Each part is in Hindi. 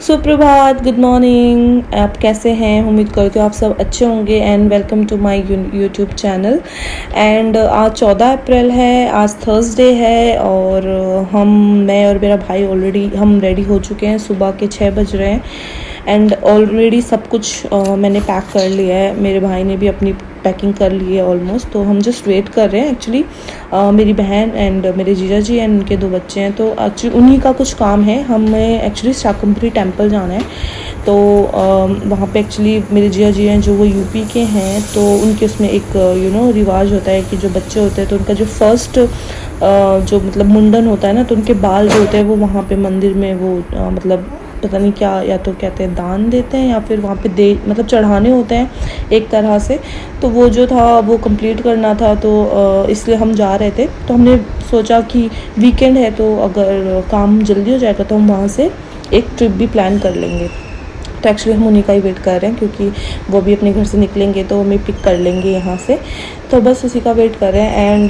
सुप्रभात, गुड मॉर्निंग। आप कैसे हैं? उम्मीद करती हूँ आप सब अच्छे होंगे and welcome to my YouTube channel. And आज 14 अप्रैल है, आज थर्सडे है और मैं और मेरा भाई ऑलरेडी हम रेडी हो चुके हैं। सुबह के 6 बज रहे हैं एंड ऑलरेडी सब कुछ मैंने पैक कर लिया है। मेरे भाई ने भी अपनी पैकिंग कर ली है ऑलमोस्ट, तो हम जस्ट वेट कर रहे हैं। एक्चुअली मेरी बहन एंड मेरे जीजा जी एंड उनके 2 बच्चे हैं, तो एक्चुअली उन्हीं का कुछ काम है। हमें एक्चुअली शाकंभरी टेम्पल जाना है, तो वहाँ पे एक्चुअली मेरे जीजा जी हैं जो वो यूपी के हैं, तो उनके उसमें एक रिवाज होता है कि जो बच्चे होते हैं तो उनका जो फर्स्ट जो मतलब मुंडन होता है ना, तो उनके बाल जो होते हैं वो वहाँ पे मंदिर में वो मतलब पता नहीं क्या, या तो कहते हैं दान देते हैं या फिर वहाँ पे दे मतलब चढ़ाने होते हैं एक तरह से। तो वो जो था वो कंप्लीट करना था, तो इसलिए हम जा रहे थे। तो हमने सोचा कि वीकेंड है तो अगर काम जल्दी हो जाएगा तो हम वहाँ से एक ट्रिप भी प्लान कर लेंगे। तो एक्चुअली हम उन्हीं का ही वेट कर रहे हैं क्योंकि वो भी अपने घर से निकलेंगे तो हमें पिक कर लेंगे यहाँ से। तो बस उसी का वेट कर रहे हैं एंड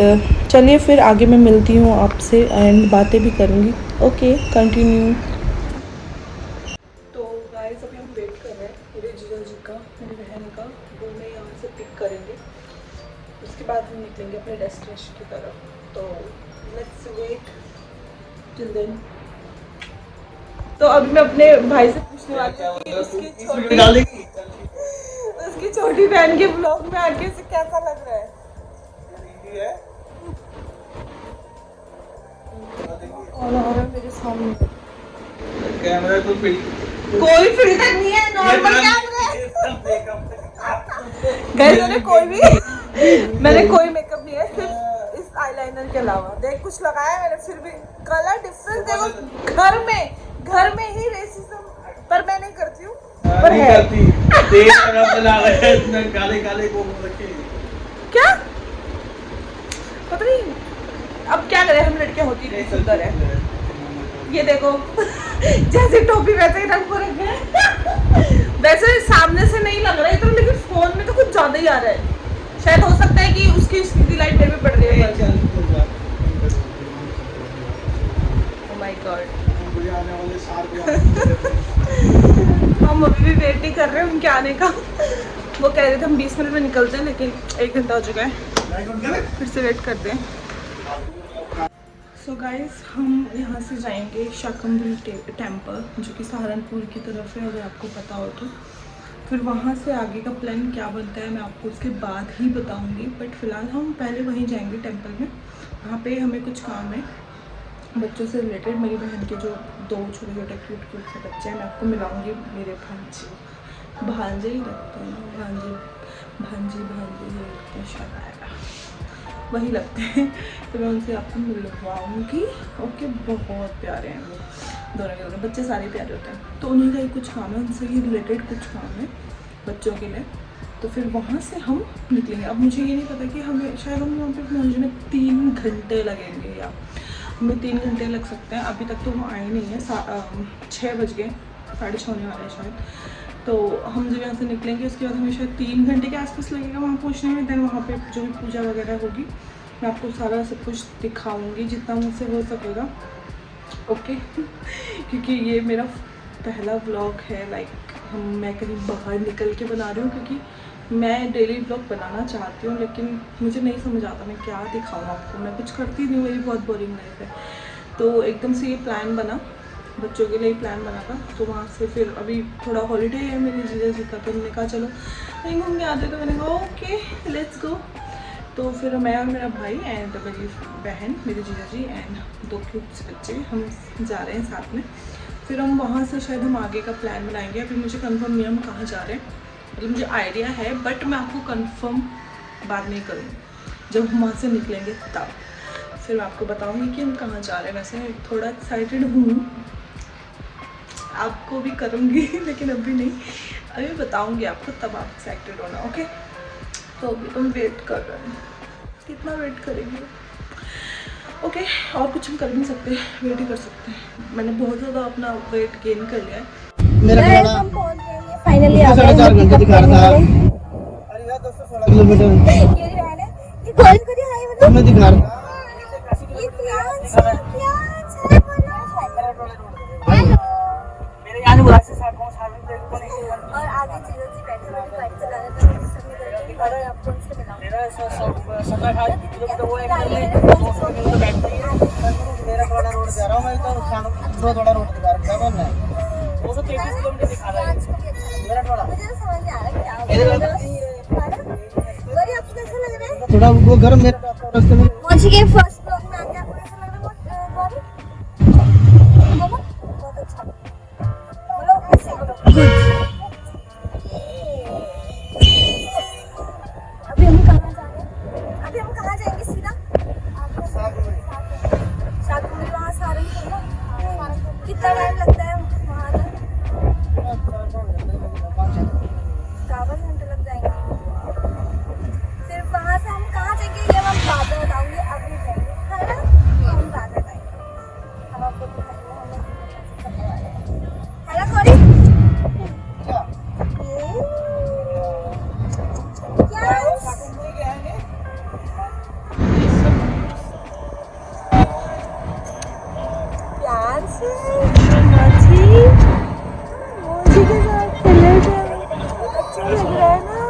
चलिए फिर आगे मैं मिलती हूँ आपसे एंड बातें भी करूँगी। Okay, continue. तो गाइस अभी हम वेट कर रहे हैं मेरे जीजा जी का, मेरी बहन का। वो हमें यहाँ से पिक करेंगे, उसके बाद हम निकलेंगे अपने डेस्टिनेशन की तरफ। तो लेट्स वेट टिल देन। तो अभी मैं अपने भाई से पूछने वाली हूँ कि उसकी छोटी बहन के ब्लॉग में आके उसे कैसा लग रहा है। और मेरे सामने कैमरा तो कोई फिल्टर नहीं है, नॉर्मल कैमरा है। गाइस मैंने कोई मेकअप नहीं है, सिर्फ इस आईलाइनर के अलावा। देख कुछ लगाया मैंने, फिर भी कलर डिफरेंस देखो। घर में ही रेसिज्म पर मैं नहीं करती हूँ, पर नहीं है। करती तेज तरफ लगा है इतने काले काले को रखे क्या पता नहीं, अब क्या करें, हम लड़कियां होती नहीं सुंदर है। ये देखो जैसे टोपी वैसे ही रंग को रख गए। वैसे सामने से नहीं लग रहा है इतना, लेकिन फोन में तो कुछ ज्यादा ही आ रहा है। शायद हो सकता है कि उसकी लाइट मेरे पे पड़ रही है। ओह माय गॉड, हम अभी भी वेट ही कर रहे हैं उनके आने का। वो कह रहे थे हम 20 मिनट में निकलते हैं, लेकिन 1 घंटा हो चुका है, फिर से वेट करते हैं। सो गाइस हम यहाँ से जाएंगे शाकंभरी टेम्पल, जो कि सहारनपुर की तरफ है, अगर आपको पता हो तो। फिर वहाँ से आगे का प्लान क्या बनता है मैं आपको उसके बाद ही बताऊँगी, बट फ़िलहाल हम पहले वहीं जाएंगे टेम्पल में। वहाँ पे हमें कुछ काम है बच्चों से रिलेटेड। मेरी बहन के जो 2 छोटे छोटे क्यूट से बच्चे हैं, मैं आपको मिलाऊंगी। मेरे भांजे ही लगते हैं, भांजी ही लगते हैं, शायद आएगा वही लगते हैं। तो मैं उनसे आपको मिलवाऊंगी। ओके, बहुत प्यारे हैं वो दोनों के दोनों बच्चे, सारे प्यारे होते हैं। तो उन्हीं का ही कुछ काम है, उनसे ही रिलेटेड कुछ काम है बच्चों के लिए। तो फिर वहाँ से हम निकलेंगे। अब मुझे ये नहीं पता कि हमें शायद हम वहाँ पे पहुँचने में 3 घंटे लगेंगे या हमें 3 घंटे लग सकते हैं। अभी तक तो वो आए नहीं है, 6 बज गए, 6:30 होने वाले हैं शायद। तो हम जब यहाँ से निकलेंगे उसके बाद हमें शायद 3 घंटे के आसपास लगेगा वहाँ पहुँचने में। देन वहाँ पे जो भी पूजा वगैरह होगी मैं आपको सारा सब कुछ दिखाऊंगी जितना मुझसे हो सकेगा। ओके क्योंकि ये मेरा पहला व्लॉग है, मैं कहीं बाहर निकल के बना रही हूँ, क्योंकि मैं डेली व्लॉग बनाना चाहती हूँ, लेकिन मुझे नहीं समझ आता मैं क्या दिखाऊँ आपको। मैं कुछ करती नहीं हूँ, मेरी बहुत बोरिंग लाइफ है। तो एकदम से ये प्लान बना, बच्चों के लिए प्लान बना था। तो वहाँ से फिर अभी थोड़ा हॉलीडे है मेरे जीजा जी का, तो उन्होंने कहा चलो कहीं घूम के आते, तो मैंने कहा ओके लेट्स गो। तो फिर मैं और मेरा भाई एंड मेरी बहन, मेरे जीजा जी एंड 2 क्यूट बच्चे, हम जा रहे हैं साथ में। फिर हम वहाँ से शायद हम आगे का प्लान बनाएंगे। अभी मुझे कंफर्म नहीं हम कहाँ जा रहे हैं, मतलब मुझे आइडिया है बट मैं आपको कंफर्म बाद में करूँगी, जब हम वहाँ से निकलेंगे तब फिर मैं आपको बताऊँगी कि हम कहाँ जा रहे हैं। वैसे थोड़ा एक्साइटेड हूँ, आपको भी करूँगी लेकिन अभी नहीं, अभी बताऊँगी आपको, तब आप एक्साइटेड होना। ओके, तो अभी तुम वेट कर रहे हैं, कितना वेट करेंगे। ओके, और कुछ हम कर नहीं सकते, वेट ही कर सकते हैं। मैंने बहुत ज़्यादा अपना वेट गेन कर लिया है। मेरा हम पहुंच गए हैं फाइनली। आ गए 4 घंटे दिखा रहा था। अरे यार 216 किलोमीटर ये है ये कॉल करिए हाय मतलब मैं दिखा रहा हूं। ये क्या है बोलो हेलो मेरे यार बैठे वाली बाइक चला रहे थे, उससे निकल के और आपको उनसे मिलाऊं। मेरा 70 किलोमीटर वो एक किलोमीटर बैटरी है। मेरा थोड़ा रोड जा रहा हूँ मैं तो थोड़ा रोड दिखा रहा है बोलना है 233 किलोमीटर दिखा रहा है मेरा थोड़ा। मुझे तो समझ नहीं आ रहा क्या हो रहा है। गौरी आपको कैसा लग रहा है? थोड़ा वो घर मेरा रास्ते में पहुंच गए फर्स्ट ब्लॉक में आके। आपको कैसा लग रहा है गौरी? बहुत अच्छा। बोलो ऐसे बोलो। अभी हम कहाँ जा रहे हैं? अभी हम कहाँ जाएंगे सीधा? शाकुंभरी वहाँ सहारनपुर ना? कितना टाइम लगता है वहाँ तक? 4 घंटे लग जाएंगे। फिर वहाँ से हम कहाँ जाएंगे ये हम बाद में बताऊंगी। अभी जाएंगे है ना, हम बाद में बताएंगे। हम आपको दिखाएंगे हम करने वाले हैं। है ना गौरी? प्यार से मोची के साथ खेलने जाए, अच्छा लग रहा है ना?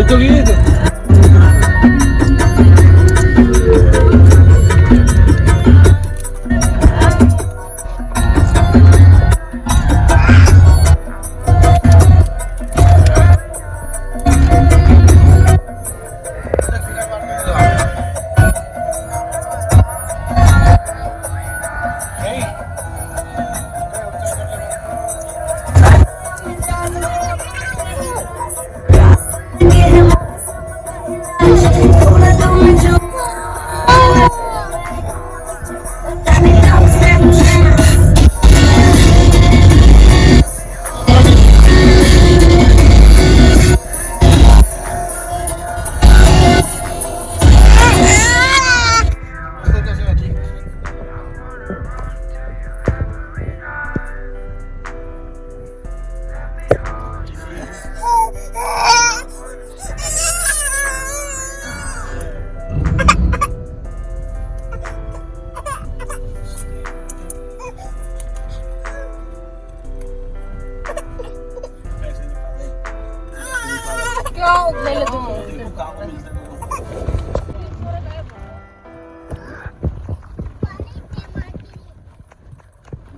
तो ये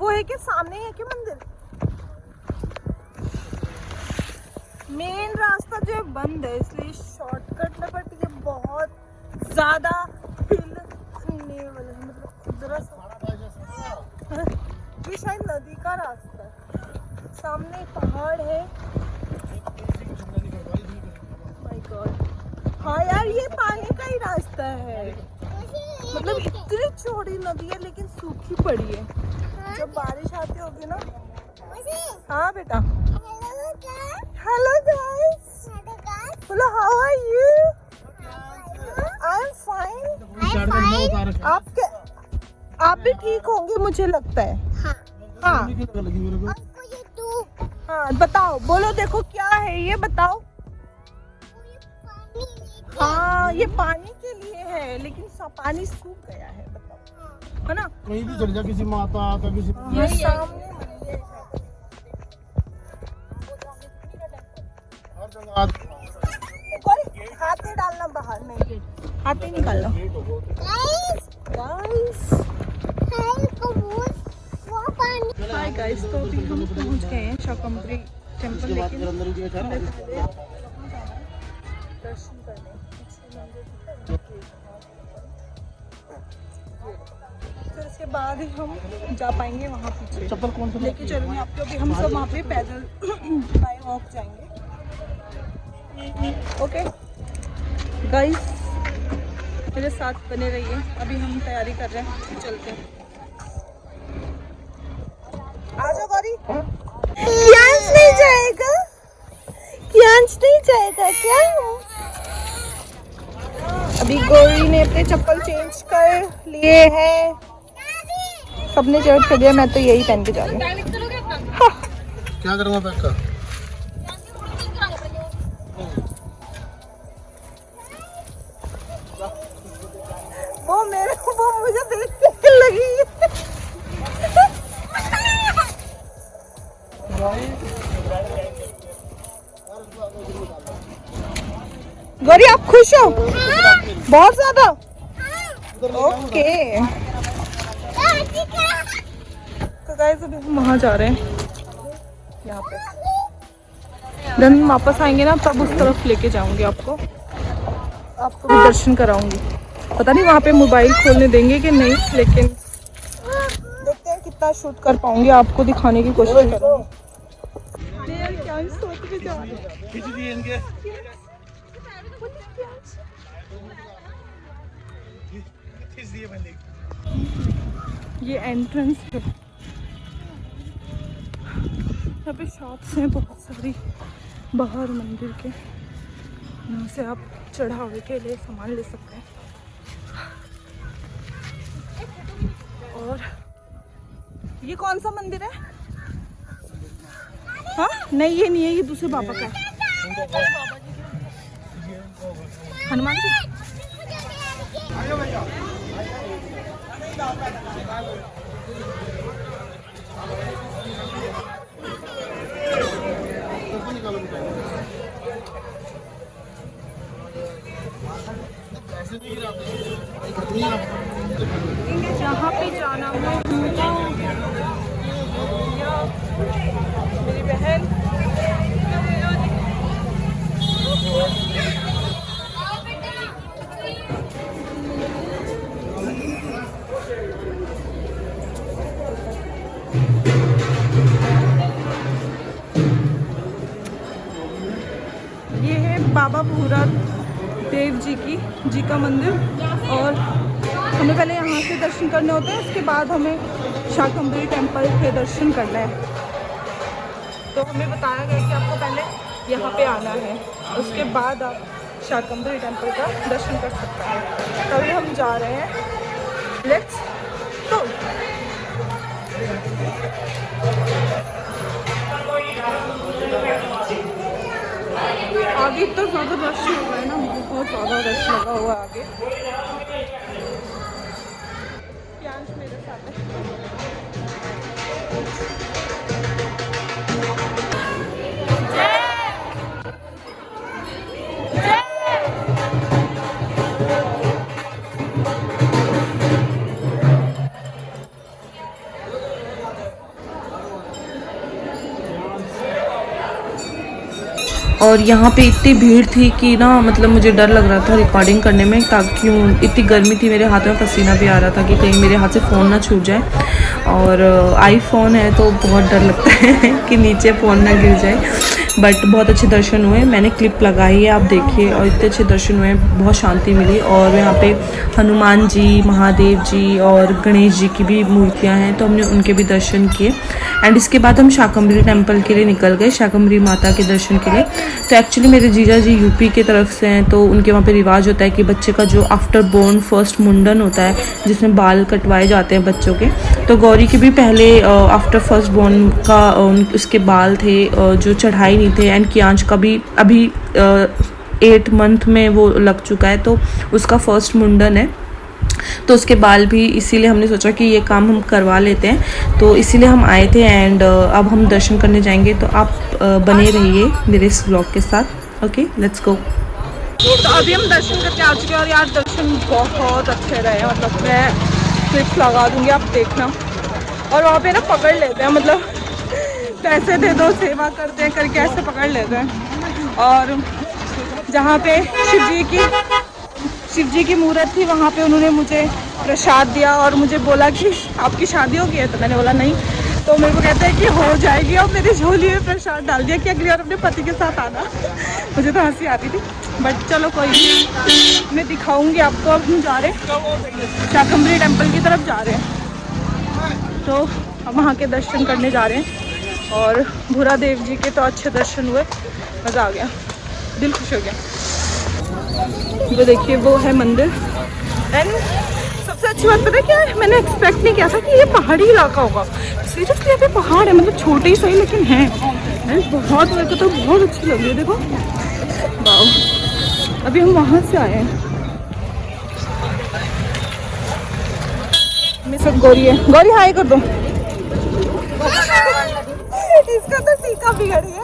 वो है कि सामने है कि मंदिर? मेन रास्ता जो है बंद है, इसलिए शॉर्टकट में, बट ये बहुत ज्यादा हिलने वाला है, मतलब खुदरा सा। ये शायद नदी का रास्ता है, सामने पहाड़ है। माय गॉड, हाँ यार ये पानी का ही रास्ता है, मतलब इतनी चौड़ी नदी है लेकिन सूखी पड़ी है। जब बारिश आती होगी ना। हाँ बेटा। हेलो गाइस, बोलो how are you? I am fine. आप भी ठीक होंगे मुझे लगता है। हाँ हाँ लगी मेरे को। आपको ये धूप हाँ बताओ, बोलो, देखो क्या है ये, बताओ। पानी हाँ ये पानी के लिए है, लेकिन पानी सूख गया है, बताओ, है ना। कहीं भी चल जा, किसी माता का किसी ये सामने मंदिर है। हर जगह कोई हाथ नहीं डालना बाहर, नहीं हाथ नहीं निकालना। गाइस वो पानी हाय गाइस, तो अभी हम पहुंच गए हैं शाकंभरी टेम्पल, के बाद लेकिन फिर अंदर ही गया था ना। दर्शन करने फिर उसके बाद ही हम जा पाएंगे वहाँ पीछे। चप्पल कौन सा लेके चलूंगी आपको, अभी हम सब वहाँ पे पैदल बाय वॉक जाएंगे। ओके गाइस, मेरे साथ बने रहिए, अभी हम तैयारी कर रहे हैं, चलते हैं। आ जाओ गौरी। कियांश नहीं जाएगा, कियांश नहीं जाएगा क्या? अभी गौरी ने अपने चप्पल चेंज कर लिए हैं, सबने चेंज कर दिया, मैं तो यही पहन के जा रही हूँ। क्या करूँगा पैक का? वो मुझे देखने लगी। गौरी आप खुश हो? बहुत ज्यादा। ओके तो गाइस, अभी हम वहाँ जा रहे हैं, यहाँ पे देन वापस आएंगे ना, तब उस तरफ लेके जाऊंगी आपको भी दर्शन कराऊंगी। पता नहीं वहाँ पे मोबाइल खोलने देंगे कि नहीं, लेकिन देखते हैं कितना शूट कर पाऊंगी, आपको दिखाने की कोशिश करूंगी। क्या सोच के जा रही है? खींच दिए इनके। खींच दिए मैंने। ये एंट्रेंस है, यहाँ पे शॉप्स हैं बहुत सारी बाहर मंदिर के, यहाँ से आप चढ़ावे के लिए सामान ले सकते हैं। और ये कौन सा मंदिर है? हाँ नहीं, ये नहीं है, ये दूसरे बाबा का है, हनुमान जी। जहाँ पे जाना है मेरी बहन, ये है बाबा भूरा देव जी का मंदिर, और हमें पहले यहाँ से दर्शन करने होते हैं, उसके बाद हमें शाकंभरी टेम्पल के दर्शन करना है। तो हमें बताया गया कि आपको पहले यहाँ पे आना है, उसके बाद आप शाकंभरी टेम्पल का दर्शन कर सकते हैं। तभी हम जा रहे हैं, लेट्स गो। आगे तो ज़्यादा रश हो रहा है ना, बहुत ज़्यादा रश लगा हुआ है आगे। प्यांश मेरे साथ है। और यहाँ पे इतनी भीड़ थी कि ना, मतलब मुझे डर लग रहा था रिकॉर्डिंग करने में, ताकि इतनी गर्मी थी, मेरे हाथ में पसीना भी आ रहा था कि कहीं मेरे हाथ से फ़ोन ना छूट जाए। और आईफोन है तो बहुत डर लगता है कि नीचे फ़ोन ना गिर जाए। बट बहुत अच्छे दर्शन हुए। मैंने क्लिप लगाई है, आप देखिए, और इतने अच्छे दर्शन हुए, बहुत शांति मिली। और यहाँ पे हनुमान जी, महादेव जी और गणेश जी की भी मूर्तियाँ हैं, तो हमने उनके भी दर्शन किए। एंड इसके बाद हम शाकंभरी टेम्पल के लिए निकल गए, शाकंभरी माता के दर्शन के लिए। तो एक्चुअली मेरे जीजा जी यूपी की तरफ से हैं, तो उनके वहाँ पे रिवाज होता है कि बच्चे का जो आफ्टर बोर्न फर्स्ट मुंडन होता है, जिसमें बाल कटवाए जाते हैं बच्चों के। तो गौरी के भी पहले आफ्टर फर्स्ट बोर्न का उसके बाल थे जो चढ़ाई नहीं थे। एंड कियांश का भी अभी 8 मंथ में वो लग चुका है, तो उसका फर्स्ट मुंडन है, तो उसके बाल भी, इसीलिए हमने सोचा कि ये काम हम करवा लेते हैं, तो इसीलिए हम आए थे। एंड अब हम दर्शन करने जाएंगे, तो आप बने रहिए मेरे इस व्लॉग के साथ। Okay, let's go. तो अभी हम दर्शन करके आ चुके हैं और यार दर्शन बहुत अच्छे रहे, मतलब मैं क्लिप्स लगा दूंगी, आप देखना। और वहाँ पे ना पकड़ लेते हैं, मतलब पैसे दे दो सेवा करते हैं करके ऐसे पकड़ लेते हैं। और जहाँ पे शिव जी की मूर्त थी, वहाँ पे उन्होंने मुझे प्रसाद दिया और मुझे बोला कि आपकी शादी हो गई है, तो मैंने बोला नहीं। तो मेरे को कहते हैं कि हो जाएगी, और मेरी झोली में प्रसाद डाल दिया कि अगली बार अपने पति के साथ आना। मुझे तो हंसी आती थी, बट चलो कोई नहीं, मैं दिखाऊंगी आपको। अब हम जा रहे हैं शाकंभरी टेम्पल की तरफ जा रहे हैं, तो हम वहाँ के दर्शन करने जा रहे हैं। और भूरा देव जी के तो अच्छे दर्शन हुए, मज़ा आ गया, दिल खुश हो गया। वो देखिए, वो है मंदिर। एंड सबसे अच्छी बात पता है क्या है, मैंने एक्सपेक्ट नहीं किया था कि ये पहाड़ी इलाका होगा। सीरियसली यहाँ पे पहाड़ है, मतलब छोटे ही सही लेकिन है। बहुत, मेरे को तो बहुत अच्छी लग रही है, देखो वाह। अभी हम वहाँ से आए हैं। मेरे साथ गौरी है, गौरी हाय कर दो। इसका तो टीका बिगड़ गया।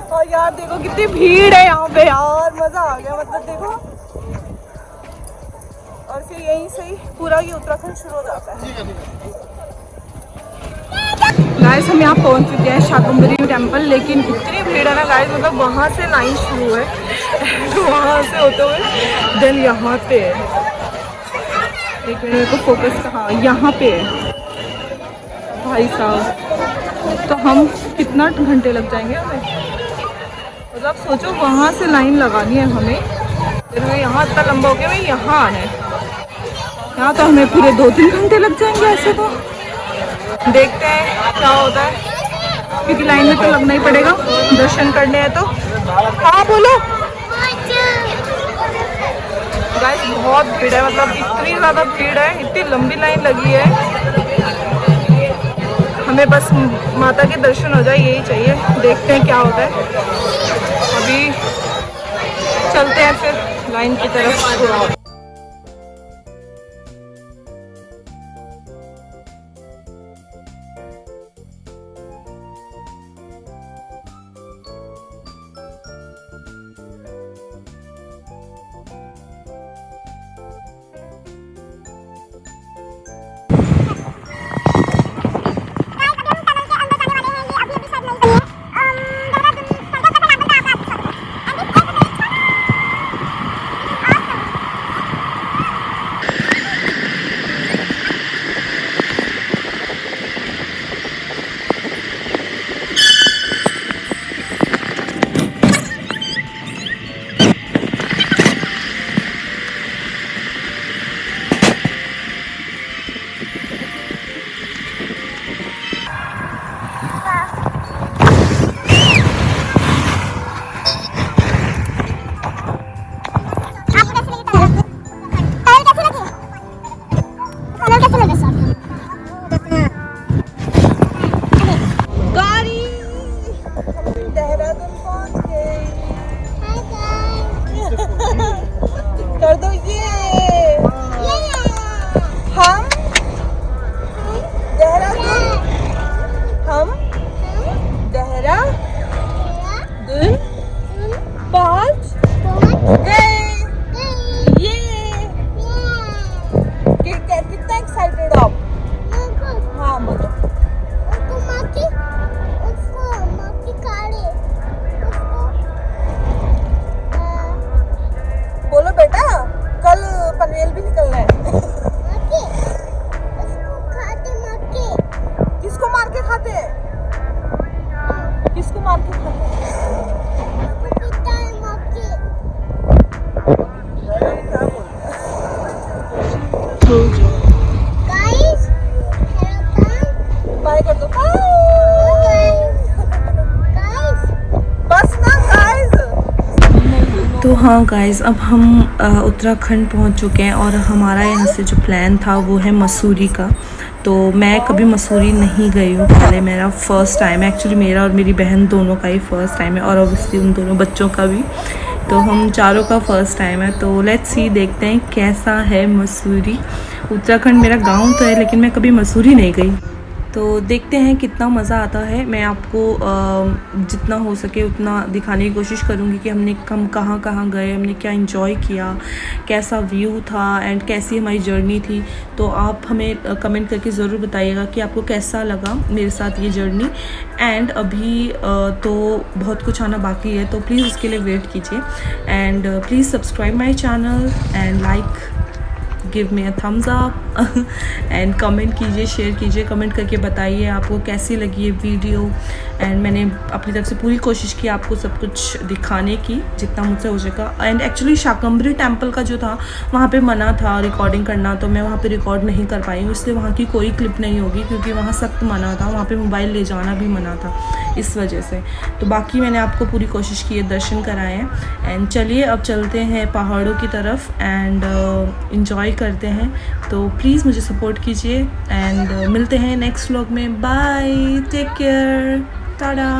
और यार देखो कितनी भीड़ है यहाँ पे, यार मजा आ गया, मतलब देखो। और फिर यहीं से ही पूरा ये उत्तराखंड शुरू हो जाता है। गाइस हम यहाँ पहुँच चुके हैं शाकंभरी टेम्पल, लेकिन इतनी भीड़ है ना गाइस, मतलब वहाँ से लाइन शुरू है वहाँ से होते हुए देन यहाँ पे एक मिनट को फोकस, हाँ यहाँ पे है भाई साहब। तो हम कितना घंटे लग जाएंगे हमें, मतलब सोचो वहाँ से लाइन लगानी है हमें, फिर मैं यहाँ इतना लंबा हो गया, मैं यहाँ आना है, यहाँ तो हमें पूरे 2-3 घंटे लग जाएंगे ऐसे। तो देखते हैं क्या होता है, क्योंकि लाइन में तो लगना ही पड़ेगा, दर्शन करने हैं तो। हाँ बोलो गाइस, बहुत भीड़ है, मतलब इतनी ज़्यादा भीड़ है, इतनी लंबी लाइन लगी है। हमें बस माता के दर्शन हो जाए, यही चाहिए। देखते हैं क्या होता है, अभी चलते हैं फिर लाइन की तरफ। कर दो ये हम देहरादून, हम देहरादून पहुंच गए। ये कितना एक्साइटेड हो आप? हाँ बोलो। बोलो बेटा, कल पनवेल भी निकलना है। किसको मार के खाते हैं? किसको मार के खाते हैं? बाय कर दो। बस ना गाइस। तो हाँ गाइज़, अब हम उत्तराखंड पहुंच चुके हैं और हमारा यहाँ से जो प्लान था वो है मसूरी का। तो मैं कभी मसूरी नहीं गई हूँ पहले, मेरा फ़र्स्ट टाइम है एक्चुअली, मेरा और मेरी बहन दोनों का ही फ़र्स्ट टाइम है और ऑब्वियसली उन दोनों बच्चों का भी, तो हम चारों का फ़र्स्ट टाइम है। तो लेट्स सी, देखते हैं कैसा है मसूरी। उत्तराखंड मेरा गाँव तो है लेकिन मैं कभी मसूरी नहीं गई, तो देखते हैं कितना मज़ा आता है। मैं आपको जितना हो सके उतना दिखाने की कोशिश करूँगी कि हम कहाँ कहाँ गए, हमने क्या एंजॉय किया, कैसा व्यू था एंड कैसी हमारी जर्नी थी। तो आप हमें कमेंट करके ज़रूर बताइएगा कि आपको कैसा लगा मेरे साथ ये जर्नी। एंड अभी तो बहुत कुछ आना बाकी है, तो प्लीज़ उसके लिए वेट कीजिए and please subscribe my channel and like, give me a thumbs up and comment कीजिए, शेयर कीजिए, कमेंट करके बताइए आपको कैसी लगी ये वीडियो। एंड मैंने अपनी तरफ से पूरी कोशिश की आपको सब कुछ दिखाने की जितना मुझसे हो सका। एंड एक्चुअली शाकंभरी टेम्पल का जो था वहाँ पे मना था रिकॉर्डिंग करना, तो मैं वहाँ पे रिकॉर्ड नहीं कर पाई हूँ, इसलिए वहाँ की कोई क्लिप नहीं होगी क्योंकि वहाँ सख्त मना था, वहाँ पे मोबाइल ले जाना भी मना था इस वजह से। तो बाकी मैंने आपको पूरी कोशिश की है, दर्शन कराए हैं। एंड चलिए अब चलते हैं पहाड़ों की तरफ एंड इंजॉय करते हैं। तो प्लीज़ मुझे सपोर्ट कीजिए एंड मिलते हैं नेक्स्ट व्लॉग में। Bye, take care, Tata.